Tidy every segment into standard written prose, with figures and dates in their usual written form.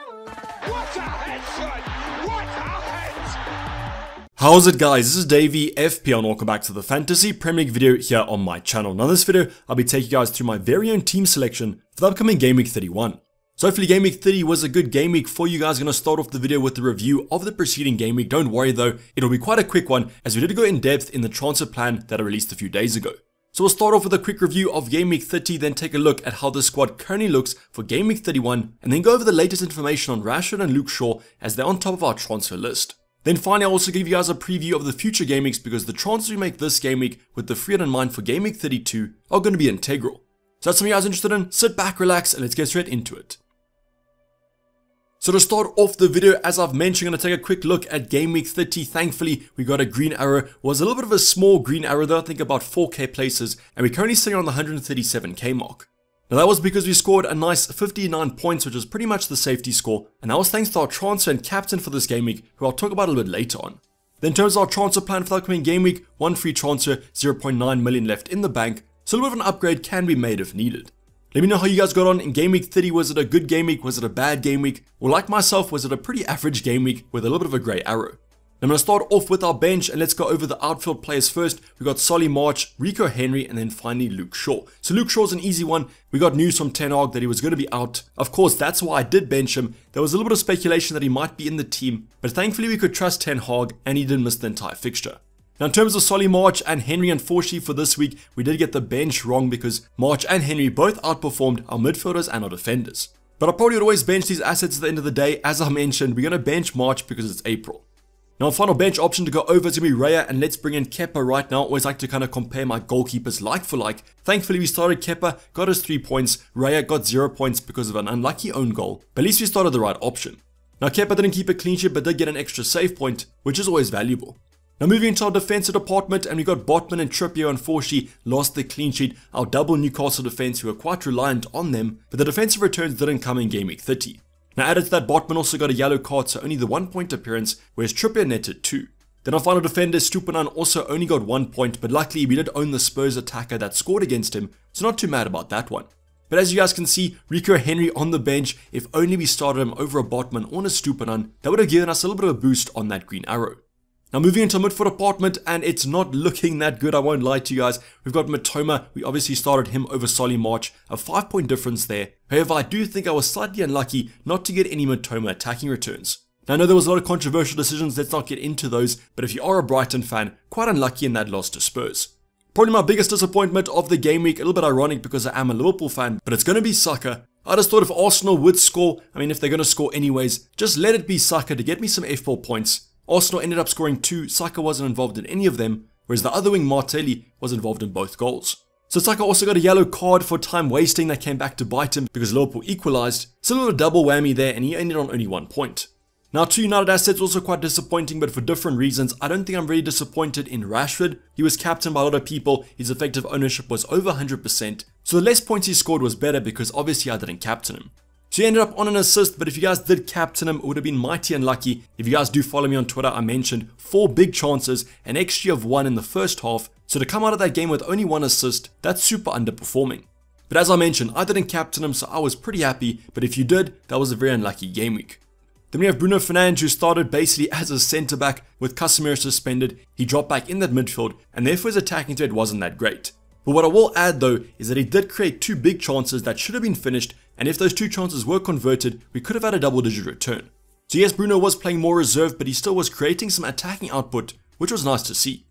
What a head, son! What a head! How's it, guys? This is Dayvy, FPL, and welcome back to the Fantasy Premier League video here on my channel. Now in this video, I'll be taking you guys through my very own team selection for the upcoming Game Week 31. So hopefully Game Week 30 was a good game week for you guys. I'm going to start off the video with the review of the preceding game week. Don't worry though, it'll be quite a quick one as we did go in depth in the transfer plan that I released a few days ago. So we'll start off with a quick review of Game Week 30, then take a look at how the squad currently looks for Game Week 31, and then go over the latest information on Rashford and Luke Shaw as they're on top of our transfer list. Then finally, I'll also give you guys a preview of the future game weeks because the transfers we make this game week with the freedom in mind for Game Week 32 are going to be integral. So that's something you guys are interested in, sit back, relax, and let's get straight into it. So to start off the video, as I've mentioned, I'm going to take a quick look at Game Week 30. Thankfully, we got a green arrow. It was a little bit of a small green arrow though, I think about 4k places, and we're currently sitting on the 137k mark. Now that was because we scored a nice 59 points, which was pretty much the safety score, and that was thanks to our transfer and captain for this game week, who I'll talk about a little bit later on. Then in terms of our transfer plan for the upcoming game week, one free transfer, 0.9 million left in the bank, so a little bit of an upgrade can be made if needed. Let me know how you guys got on in Game Week 30. Was it a good game week? Was it a bad game week? Or like myself, was it a pretty average game week with a little bit of a grey arrow? I'm going to start off with our bench and let's go over the outfield players first. We got Solly March, Rico Henry, and then finally Luke Shaw. So Luke Shaw's an easy one. We got news from Ten Hag that he was going to be out. Of course, that's why I did bench him. There was a little bit of speculation that he might be in the team, but thankfully we could trust Ten Hag and he didn't miss the entire fixture. Now in terms of Solly March and Henry, unfortunately for this week, we did get the bench wrong because March and Henry both outperformed our midfielders and our defenders. But I probably would always bench these assets at the end of the day. As I mentioned, we're going to bench March because it's April. Now our final bench option to go over is going to be Raya, and let's bring in Kepa right now. I always like to kind of compare my goalkeepers like for like. Thankfully we started Kepa, got us 3 points. Raya got 0 points because of an unlucky own goal, but at least we started the right option. Now Kepa didn't keep a clean sheet but did get an extra save point, which is always valuable. Now moving into our defensive department, and we got Botman and Trippier. Unfortunately lost the clean sheet. Our double Newcastle defense, we were quite reliant on them, but the defensive returns didn't come in Game Week 30. Now added to that, Botman also got a yellow card, so only the 1 point appearance, whereas Trippier netted 2. Then our final defender, Stupinan, also only got 1 point, but luckily we did own the Spurs attacker that scored against him, so not too mad about that one. But as you guys can see, Rico Henry on the bench. If only we started him over a Botman or a Stupinan, that would have given us a little bit of a boost on that green arrow. Now moving into midfield department, and it's not looking that good, I won't lie to you guys. We've got Matoma. We obviously started him over Solly March, a 5 point difference there. However, I do think I was slightly unlucky not to get any Matoma attacking returns. Now I know there was a lot of controversial decisions, let's not get into those, but if you are a Brighton fan, quite unlucky in that loss to Spurs. Probably my biggest disappointment of the game week, a little bit ironic because I am a Liverpool fan, but it's going to be Saka. I just thought if Arsenal would score, I mean if they're going to score anyways, just let it be Saka to get me some FPL points. Arsenal ended up scoring 2, Saka wasn't involved in any of them, whereas the other wing Martelli was involved in both goals. So Saka also got a yellow card for time wasting that came back to bite him because Liverpool equalised, so a little double whammy there and he ended on only 1 point. Now 2 United assets also quite disappointing, but for different reasons. I don't think I'm really disappointed in Rashford. He was captained by a lot of people, his effective ownership was over 100%, so the less points he scored was better because obviously I didn't captain him. So he ended up on an assist, but if you guys did captain him, it would have been mighty unlucky. If you guys do follow me on Twitter, I mentioned 4 big chances, an XG of 1 in the first half, so to come out of that game with only 1 assist, that's super underperforming. But as I mentioned, I didn't captain him, so I was pretty happy, but if you did, that was a very unlucky game week. Then we have Bruno Fernandes, who started basically as a centre back with Casemiro suspended. He dropped back in that midfield, and therefore his attacking threat wasn't that great. But what I will add though is that he did create 2 big chances that should have been finished, and if those 2 chances were converted, we could have had a double-digit return. So yes, Bruno was playing more reserve, but he still was creating some attacking output, which was nice to see.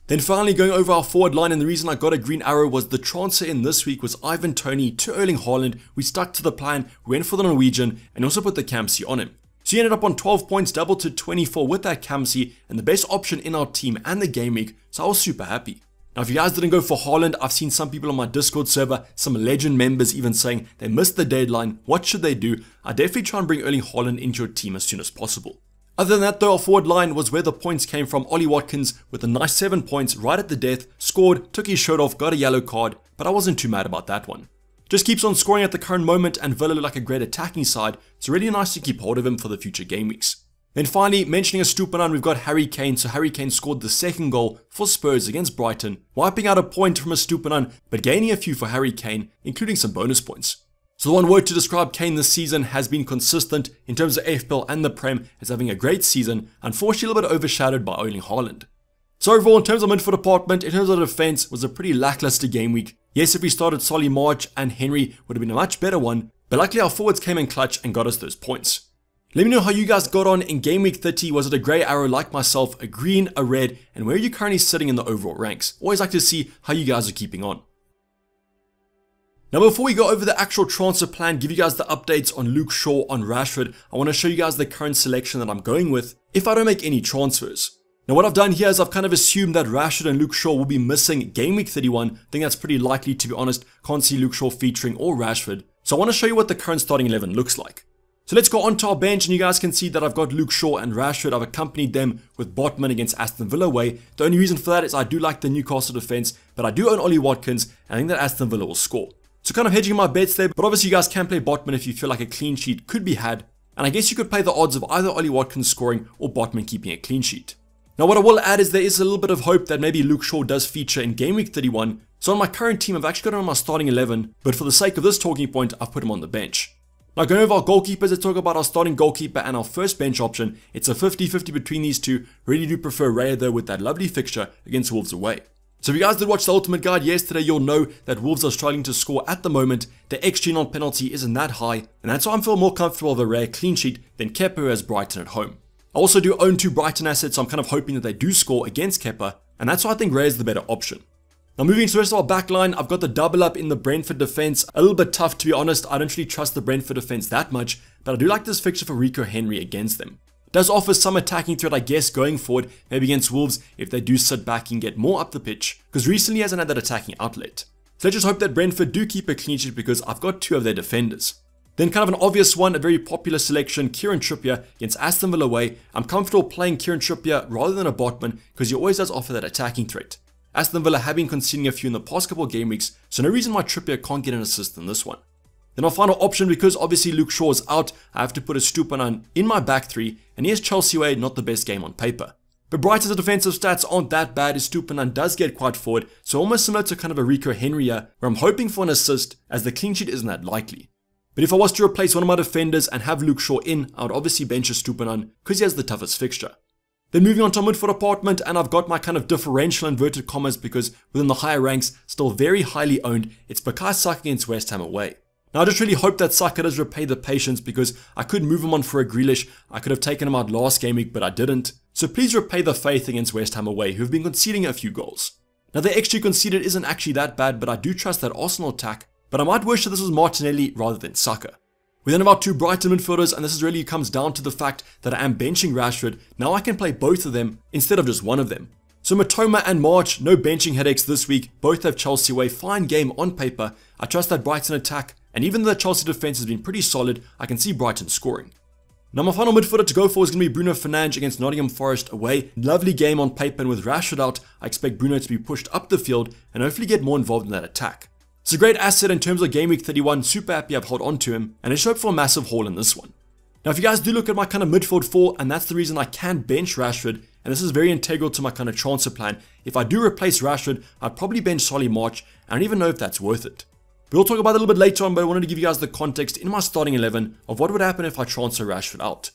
Then finally going over our forward line, and the reason I got a green arrow was the transfer in this week was Ivan Toney to Erling Haaland. We stuck to the plan, we went for the Norwegian, and also put the Kamsi on him. So he ended up on 12 points, doubled to 24 with that Kamsi, and the best option in our team and the game week, so I was super happy. Now if you guys didn't go for Haaland, I've seen some people on my Discord server, some legend members even saying they missed the deadline, what should they do? I definitely try and bring Erling Haaland into your team as soon as possible. Other than that though, our forward line was where the points came from. Ollie Watkins with a nice 7 points right at the death, scored, took his shirt off, got a yellow card, but I wasn't too mad about that one. Just keeps on scoring at the current moment, and Villa look like a great attacking side, so really nice to keep hold of him for the future game weeks. Then finally, mentioning a Stupinan, we've got Harry Kane. So Harry Kane scored the second goal for Spurs against Brighton, wiping out a point from a Stupinan, but gaining a few for Harry Kane, including some bonus points. So the one word to describe Kane this season has been consistent in terms of FPL and the Prem as having a great season, unfortunately a little bit overshadowed by Erling Haaland. So overall, in terms of midfield department, in terms of defense, was a pretty lackluster game week. Yes, if we started Solly March and Henry would have been a much better one, but luckily our forwards came in clutch and got us those points. Let me know how you guys got on in game week 30. Was it a grey arrow like myself, a green, a red, and where are you currently sitting in the overall ranks? Always like to see how you guys are keeping on. Now before we go over the actual transfer plan, give you guys the updates on Luke Shaw, on Rashford, I want to show you guys the current selection that I'm going with if I don't make any transfers. Now what I've done here is I've kind of assumed that Rashford and Luke Shaw will be missing game week 31. I think that's pretty likely, to be honest. Can't see Luke Shaw featuring or Rashford. So I want to show you what the current starting 11 looks like. So let's go on to our bench, and you guys can see that I've got Luke Shaw and Rashford. I've accompanied them with Botman against Aston Villa away. The only reason for that is I do like the Newcastle defense, but I do own Ollie Watkins, and I think that Aston Villa will score. So kind of hedging my bets there, but obviously you guys can play Botman if you feel like a clean sheet could be had. And I guess you could play the odds of either Ollie Watkins scoring or Botman keeping a clean sheet. Now what I will add is there is a little bit of hope that maybe Luke Shaw does feature in game week 31. So on my current team, I've actually got him on my starting 11, but for the sake of this talking point, I've put him on the bench. Now going over our goalkeepers, let's talk about our starting goalkeeper and our first bench option. It's a 50-50 between these two. Really do prefer Raya though with that lovely fixture against Wolves away. So if you guys did watch the Ultimate Guide yesterday, you'll know that Wolves are struggling to score at the moment. The XG on penalty isn't that high, and that's why I feel more comfortable with a Raya clean sheet than Kepa, who has Brighton at home. I also do own 2 Brighton assets, so I'm kind of hoping that they do score against Kepa, and that's why I think Raya is the better option. Now moving to the rest of our backline, I've got the double up in the Brentford defense. A little bit tough, to be honest. I don't really trust the Brentford defense that much, but I do like this fixture for Rico Henry against them. It does offer some attacking threat, I guess, going forward, maybe against Wolves if they do sit back and get more up the pitch, because recently he hasn't had that attacking outlet. So let's just hope that Brentford do keep a clean sheet because I've got 2 of their defenders. Then kind of an obvious one, a very popular selection, Kieran Trippier against Aston Villa away. I'm comfortable playing Kieran Trippier rather than a Botman because he always does offer that attacking threat. Aston Villa have been conceding a few in the past couple game weeks, so no reason why Trippier can't get an assist in this one. Then our final option, because obviously Luke Shaw is out, I have to put a Stupinan in my back 3, and here's Chelsea away, not the best game on paper. But Brighton's defensive stats aren't that bad as Stupinan does get quite forward, so almost similar to kind of a Rico Henry here, where I'm hoping for an assist as the clean sheet isn't that likely. But if I was to replace one of my defenders and have Luke Shaw in, I would obviously bench a Stupinan because he has the toughest fixture. Then moving on to midfield department, and I've got my kind of differential inverted commas because within the higher ranks, still very highly owned, it's Bukayo Saka against West Ham away. Now I just really hope that Saka does repay the patience because I could move him on for a Grealish. I could have taken him out last game week, but I didn't. So please repay the faith against West Ham away, who have been conceding a few goals. Now the XG conceded isn't actually that bad, but I do trust that Arsenal attack, but I might wish that this was Martinelli rather than Saka. We then have our 2 Brighton midfielders, and this is really comes down to the fact that I am benching Rashford. Now I can play both of them instead of just one of them. So Matoma and March, no benching headaches this week. Both have Chelsea away, fine game on paper. I trust that Brighton attack, and even though the Chelsea defense has been pretty solid, I can see Brighton scoring. Now my final midfielder to go for is going to be Bruno Fernandes against Nottingham Forest away. Lovely game on paper, and with Rashford out, I expect Bruno to be pushed up the field and hopefully get more involved in that attack. It's a great asset in terms of game week 31, super happy I've held on to him, and I should hope for a massive haul in this one. Now if you guys do look at my kind of midfield 4, and that's the reason I can bench Rashford, and this is very integral to my kind of transfer plan, if I do replace Rashford, I'd probably bench Solly March. I don't even know if that's worth it. But we'll talk about it a little bit later on, but I wanted to give you guys the context in my starting 11 of what would happen if I transfer Rashford out.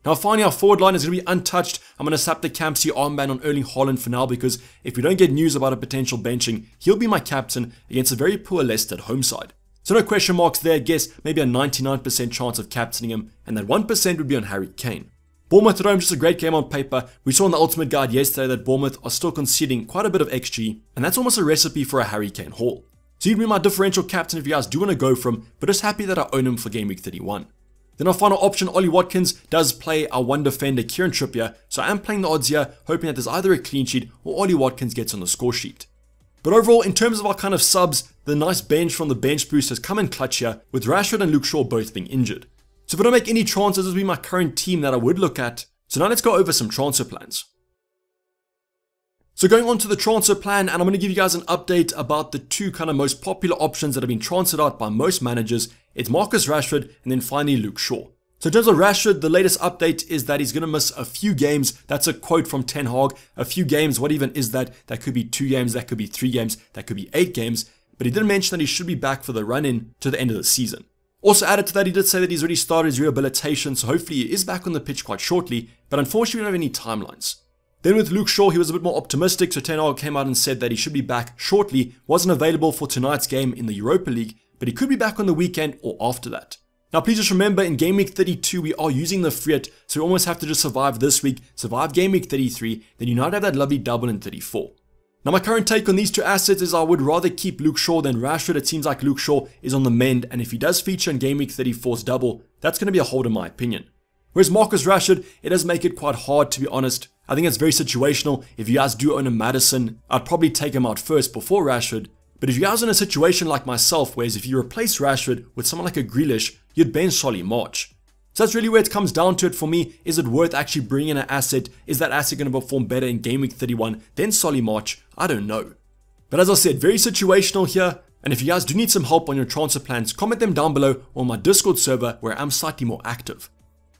Now finally our forward line is going to be untouched. I'm going to sap the Campsy armband on Erling Haaland for now because if we don't get news about a potential benching, he'll be my captain against a very poor Leicester home side. So no question marks there, guess maybe a 99% chance of captaining him, and that 1% would be on Harry Kane. Bournemouth at home, just a great game on paper. We saw in the Ultimate Guide yesterday that Bournemouth are still conceding quite a bit of XG, and that's almost a recipe for a Harry Kane haul. So he'd be my differential captain if you guys do want to go for him, but just happy that I own him for game week 31. Then our final option, Ollie Watkins, does play our one defender, Kieran Trippier, so I am playing the odds here, hoping that there's either a clean sheet or Ollie Watkins gets on the score sheet. But overall, in terms of our kind of subs, the nice bench from the bench boost has come in clutch here, with Rashford and Luke Shaw both being injured. So if I don't make any transfers, this would be my current team that I would look at. So now let's go over some transfer plans. So going on to the transfer plan, and I'm going to give you guys an update about the 2 kind of most popular options that have been transferred out by most managers. It's Marcus Rashford and then finally Luke Shaw. So in terms of Rashford, the latest update is that he's going to miss a few games. That's a quote from Ten Hag. A few games, what even is that? That could be 2 games, that could be 3 games, that could be 8 games. But he did mention that he should be back for the run-in to the end of the season. Also added to that, he did say that he's already started his rehabilitation, so hopefully he is back on the pitch quite shortly, but unfortunately we don't have any timelines. Then with Luke Shaw, he was a bit more optimistic, so Ten Hag came out and said that he should be back shortly, wasn't available for tonight's game in the Europa League, but he could be back on the weekend or after that. Now please just remember, in Game Week 32 we are using the Fiat, so we almost have to just survive this week, survive Game Week 33, then United have that lovely double in 34. Now my current take on these two assets is I would rather keep Luke Shaw than Rashford. It seems like Luke Shaw is on the mend, and if he does feature in Game Week 34's double, that's going to be a hold in my opinion. Whereas Marcus Rashford, it does make it quite hard, to be honest. I think it's very situational. If you guys do own a Maddison, I'd probably take him out first before Rashford. But if you guys are in a situation like myself, whereas if you replace Rashford with someone like a GREALISH, you'd bench Solly March. So that's really where it comes down to it for me. Is it worth actually bringing in an asset? Is that asset going to perform better in Game Week 31 than Solly March? I don't know. But as I said, very situational here. And if you guys do need some help on your transfer plans, comment them down below on my Discord server where I'm slightly more active.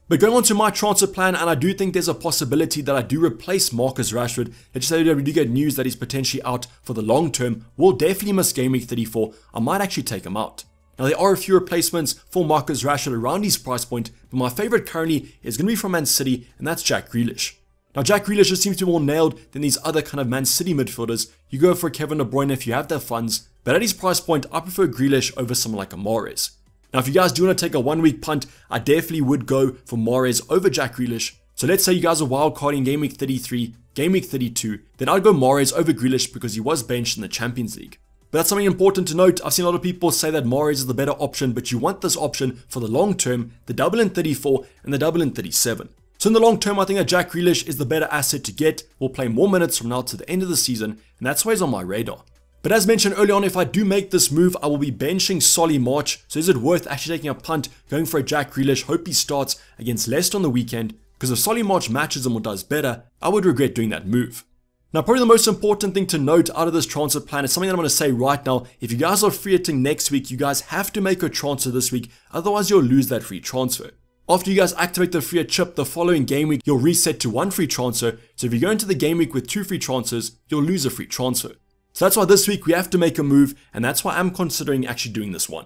But going on to my transfer plan, and I do think there's a possibility that I do replace Marcus Rashford. Let's just say that we do get news that he's potentially out for the long term. We'll definitely miss Game Week 34. I might actually take him out. Now there are a few replacements for Marcus Rashford around his price point, but my favorite currently is going to be from Man City, and that's Jack Grealish. Now Jack Grealish just seems to be more nailed than these other kind of Man City midfielders. You go for Kevin De Bruyne if you have the funds, but at his price point, I prefer Grealish over someone like a Mahrez. Now if you guys do want to take a 1 week punt, I definitely would go for Mahrez over Jack Grealish. So let's say you guys are wildcarding Game Week 33, Game Week 32, then I'd go Mahrez over Grealish because he was benched in the Champions League. But that's something important to note. I've seen a lot of people say that Mahrez is the better option, but you want this option for the long term, the double in 34 and the double in 37. So in the long term, I think that Jack Grealish is the better asset to get. We'll play more minutes from now to the end of the season, and that's why he's on my radar. But as mentioned earlier on, if I do make this move, I will be benching Solly March. So is it worth actually taking a punt, going for a Jack Grealish, hope he starts against Leicester on the weekend? Because if Solly March matches him or does better, I would regret doing that move. Now probably the most important thing to note out of this transfer plan is something that I'm going to say right now. If you guys are free hitting next week, you guys have to make a transfer this week, otherwise you'll lose that free transfer. After you guys activate the free hit chip, the following game week, you'll reset to 1 free transfer. So if you go into the game week with 2 free transfers, you'll lose a free transfer. So that's why this week we have to make a move, and that's why I'm considering actually doing this one.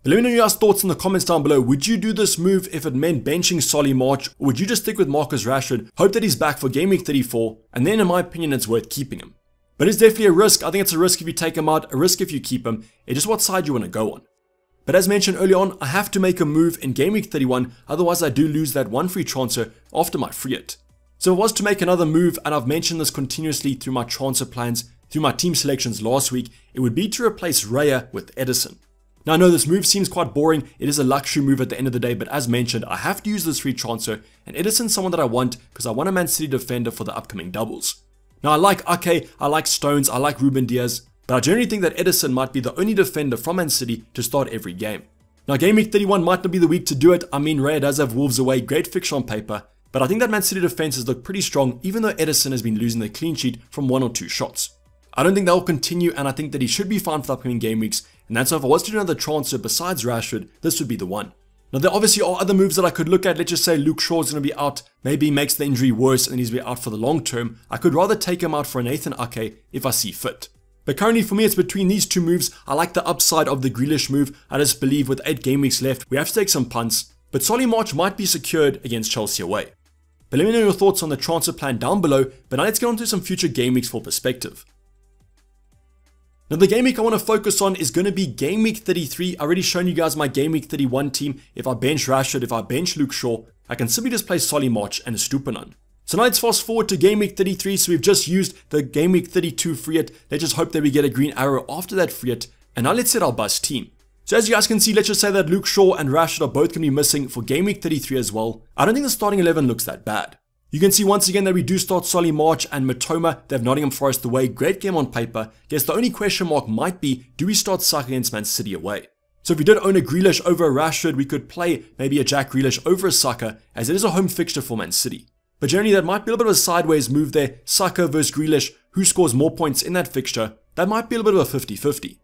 But let me know your guys' thoughts in the comments down below. Would you do this move if it meant benching Solly March, or would you just stick with Marcus Rashford, hope that he's back for Game Week 34, and then in my opinion it's worth keeping him. But it's definitely a risk. I think it's a risk if you take him out, a risk if you keep him. It's just what side you want to go on. But as mentioned earlier on, I have to make a move in Game Week 31, otherwise I do lose that 1 free transfer after my free hit. So if I was to make another move, and I've mentioned this continuously through my transfer plans, through my team selections last week, it would be to replace Raya with Edison. Now I know this move seems quite boring, it is a luxury move at the end of the day, but as mentioned, I have to use this free transfer, and Edison's someone that I want because I want a Man City defender for the upcoming doubles. Now I like Ake, I like Stones, I like Ruben Diaz, but I generally think that Edison might be the only defender from Man City to start every game. Now Game Week 31 might not be the week to do it. I mean, Raya does have Wolves away, great fixture on paper, but I think that Man City defenses look pretty strong even though Edison has been losing the clean sheet from 1 or 2 shots. I don't think that will continue, and I think that he should be fine for the upcoming game weeks, and that's why if I was to do another transfer besides Rashford, this would be the one. Now there obviously are other moves that I could look at. Let's just say Luke Shaw is going to be out, maybe he makes the injury worse and he's going to be out for the long term. I could rather take him out for a Nathan Ake if I see fit. But currently for me it's between these two moves. I like the upside of the Grealish move. I just believe with 8 game weeks left, we have to take some punts, but Solly March might be secured against Chelsea away. But let me know your thoughts on the transfer plan down below, but now let's get on to some future game weeks for perspective. Now the game week I want to focus on is going to be Game Week 33. I've already shown you guys my Game Week 31 team. If I bench Rashford, if I bench Luke Shaw, I can simply just play Solly March and Estupiñán. So now let's fast forward to Game Week 33. So we've just used the Game Week 32 free hit. Let's just hope that we get a green arrow after that free hit. And now let's set our bus team. So as you guys can see, let's just say that Luke Shaw and Rashford are both going to be missing for Game Week 33 as well. I don't think the starting 11 looks that bad. You can see once again that we do start Solly March and Matoma. They have Nottingham Forest away. Great game on paper. Guess the only question mark might be, do we start Saka against Man City away? So if we did own a Grealish over a Rashford, we could play maybe a Jack Grealish over a Saka, as it is a home fixture for Man City. But generally that might be a little bit of a sideways move there. Saka versus Grealish, who scores more points in that fixture? That might be a little bit of a 50-50.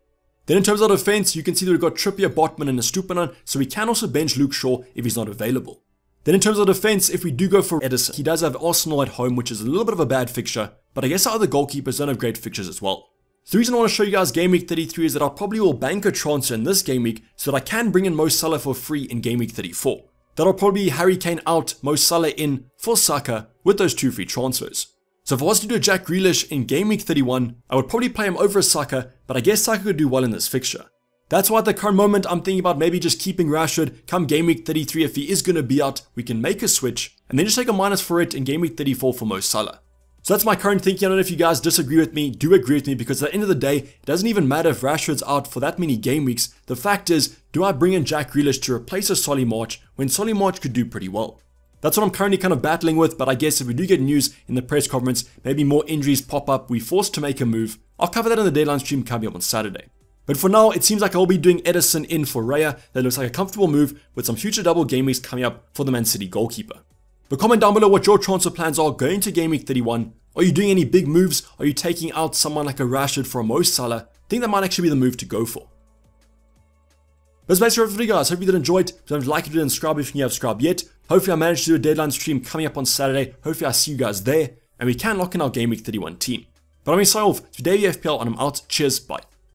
Then in terms of defense, you can see that we've got Trippier, Botman and Estupiñán, so we can also bench Luke Shaw if he's not available. Then in terms of defense, if we do go for Edison, he does have Arsenal at home, which is a little bit of a bad fixture, but I guess our other goalkeepers don't have great fixtures as well. The reason I want to show you guys Game Week 33 is that I probably will bank a transfer in this game week so that I can bring in Mo Salah for free in Game Week 34. That'll probably be Harry Kane out, Mo Salah in for Saka with those 2 free transfers. So if I was to do a Jack Grealish in Game Week 31, I would probably play him over Saka, but I guess Saka could do well in this fixture. That's why at the current moment I'm thinking about maybe just keeping Rashford come Game Week 33. If he is going to be out, we can make a switch and then just take a minus for it in Game Week 34 for Mo Salah. So that's my current thinking. I don't know if you guys disagree with me, do agree with me, because at the end of the day, it doesn't even matter if Rashford's out for that many game weeks. The fact is, do I bring in Jack Grealish to replace a Solly March when Solly March could do pretty well? That's what I'm currently kind of battling with, but I guess if we do get news in the press conference, maybe more injuries pop up, we're forced to make a move, I'll cover that in the deadline stream coming up on Saturday. But for now, it seems like I'll be doing Edison in for Raya. That looks like a comfortable move with some future double game weeks coming up for the Man City goalkeeper. But comment down below what your transfer plans are going to Game Week 31. Are you doing any big moves? Are you taking out someone like a Rashford for a Mo Salah? I think that might actually be the move to go for. That's basically everything, guys. Hope you did enjoy it. If you like it, and subscribe if you haven't subscribed yet. Hopefully I managed to do a deadline stream coming up on Saturday. Hopefully I see you guys there and we can lock in our Game Week 31 team. But I'm signing off to Dayvy FPL and I'm out. Cheers, bye.